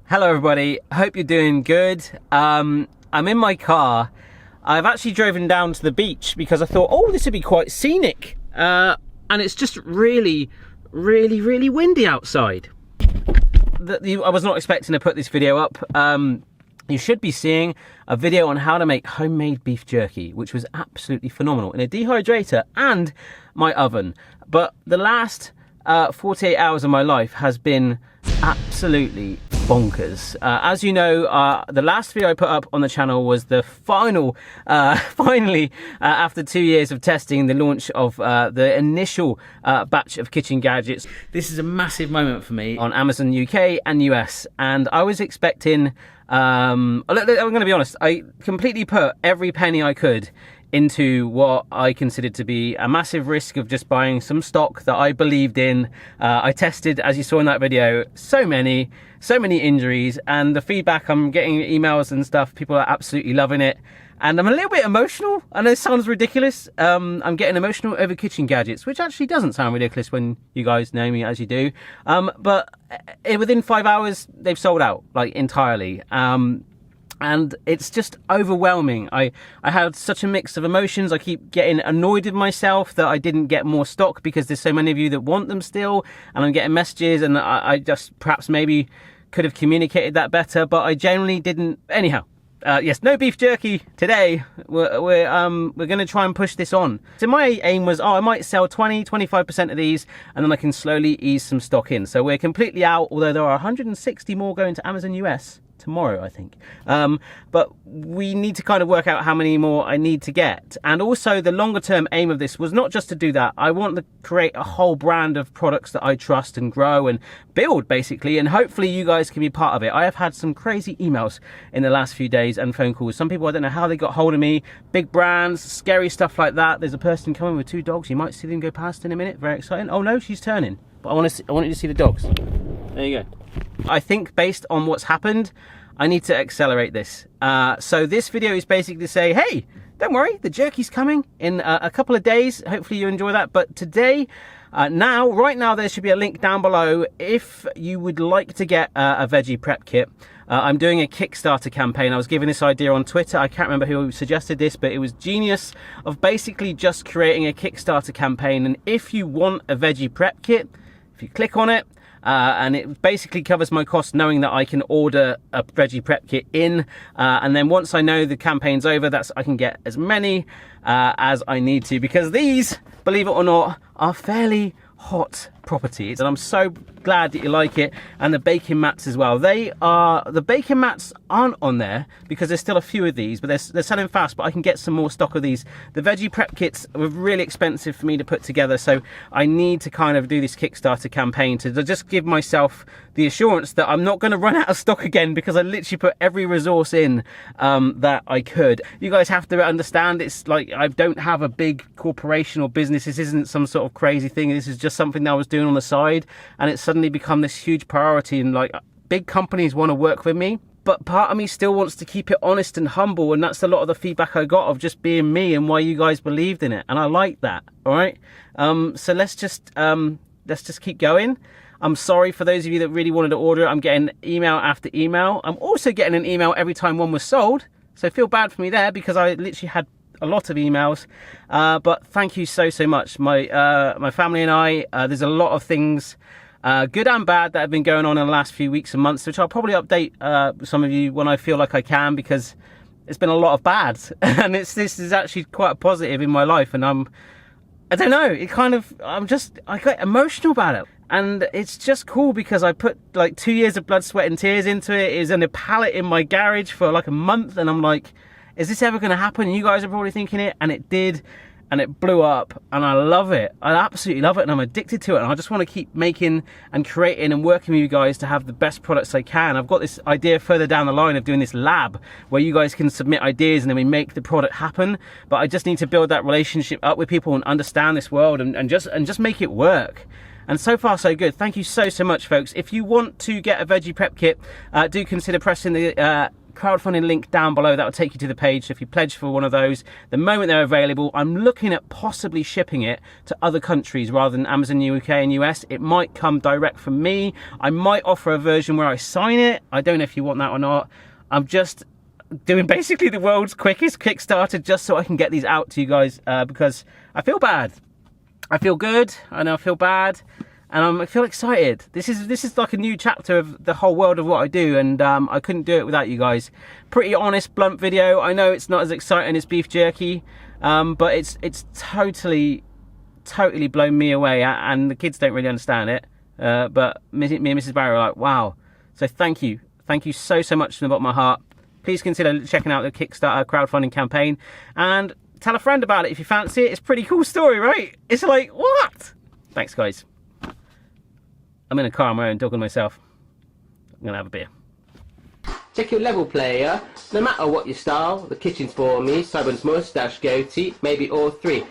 Hello everybody, hope you're doing good. I'm in my car. I've actually driven down to the beach because I thought, oh, this would be quite scenic. And it's just really windy outside. I was not expecting to put this video up. You should be seeing a video on how to make homemade beef jerky, which was absolutely phenomenal in a dehydrator and my oven. But the last 48 hours of my life has been absolutely bonkers. As you know, the last video I put up on the channel was the finally, after 2 years of testing, the launch of the initial batch of kitchen gadgets. This is a massive moment for me on Amazon UK and US, and I was expecting, I'm going to be honest, I completely put every penny I could into what I considered to be a massive risk of just buying some stock that I believed in. I tested, as you saw in that video, so many injuries, and the feedback I'm getting, emails and stuff, people are absolutely loving it. And I'm a little bit emotional. I know it sounds ridiculous. I'm getting emotional over kitchen gadgets, which actually doesn't sound ridiculous when you guys know me as you do. But within 5 hours, they've sold out, like, entirely. And it's just overwhelming. I had such a mix of emotions. I keep getting annoyed with myself that I didn't get more stock because there's so many of you that want them still, and I'm getting messages, and I just perhaps maybe could have communicated that better, but I generally didn't. Anyhow, yes, no beef jerky today. We're going to try and push this on. So my aim was, I might sell 25% of these, and then I can slowly ease some stock in. So we're completely out, although there are 160 more going to Amazon US tomorrow, I think. But we need to kind of work out how many more I need to get. And also the longer term aim of this was not just to do that. I want to create a whole brand of products that I trust and grow and build, basically, and hopefully you guys can be part of it. I have had some crazy emails in the last few days and phone calls. Some people, I don't know how they got hold of me, big brands, scary stuff like that. There's a person coming with 2 dogs. You might see them go past in a minute. Very exciting. Oh no, she's turning. But I want you to see the dogs. There you go. I think based on what's happened, I need to accelerate this. So this video is basically to say, hey, don't worry, the jerky's coming in a couple of days. Hopefully you enjoy that. But today, right now, there should be a link down below if you would like to get a veggie prep kit. I'm doing a Kickstarter campaign. I was given this idea on Twitter. I can't remember who suggested this, but it was genius, of basically just creating a Kickstarter campaign. And if you want a veggie prep kit, if you click on it, and it basically covers my cost, knowing that I can order a veggie prep kit in, and then once I know the campaign's over, I can get as many as I need to, because these, believe it or not, are fairly hot properties, and I'm so glad that you like it. And the baking mats as well. The baking mats aren't on there because there's still a few of these, but they're selling fast, but I can get some more stock of these. The veggie prep kits were really expensive for me to put together, so I need to kind of do this Kickstarter campaign to just give myself the assurance that I'm not going to run out of stock again, because I literally put every resource in that I could. You guys have to understand, it's like I don't have a big corporation or business. This isn't some sort of crazy thing. This is just something that I was doing on the side, and it's suddenly become this huge priority, and like big companies want to work with me, but part of me still wants to keep it honest and humble, and that's a lot of the feedback I got, of just being me and why you guys believed in it, and I like that. All right, so let's just keep going. I'm sorry for those of you that really wanted to order it. I'm getting email after email. I'm also getting an email every time one was sold, so feel bad for me there, because I literally had a lot of emails, but thank you so much. My family and I, there's a lot of things, good and bad, that have been going on in the last few weeks and months, which I'll probably update some of you when I feel like I can, because it's been a lot of bad and this is actually quite a positive in my life, and I don't know, I get emotional about it. And it's just cool because I put like 2 years of blood, sweat and tears into it. It was in a pallet in my garage for like a month, and I'm like, is this ever going to happen? And you guys are probably thinking it, and it did, and it blew up, and I love it. I absolutely love it, and I'm addicted to it, and I just want to keep making and creating and working with you guys to have the best products I can. I've got this idea further down the line of doing this lab where you guys can submit ideas and then we make the product happen, but I just need to build that relationship up with people and understand this world and just make it work. And so far so good. Thank you so much, folks. If you want to get a veggie prep kit, do consider pressing the crowdfunding link down below. That will take you to the page. So if you pledge for one of those, the moment they're available, I'm looking at possibly shipping it to other countries rather than Amazon UK and US. It might come direct from me. I might offer a version where I sign it. I don't know if you want that or not. I'm just doing basically the world's quickest Kickstarter just so I can get these out to you guys, because I feel bad. I feel good, and I feel bad, and I feel excited. This is like a new chapter of the whole world of what I do, and I couldn't do it without you guys. Pretty honest, blunt video. I know it's not as exciting as beef jerky, but it's totally blown me away, and the kids don't really understand it. But me and Mrs. Barry are like, wow. So thank you so much from the bottom of my heart. Please consider checking out the Kickstarter crowdfunding campaign, and tell a friend about it if you fancy it. It's a pretty cool story, right? It's like, what? Thanks, guys. I'm in a car on my own, talking to myself. I'm gonna have a beer. Check your level, player. No matter what your style, the kitchen's for me. Simon's moustache, goatee, maybe all three.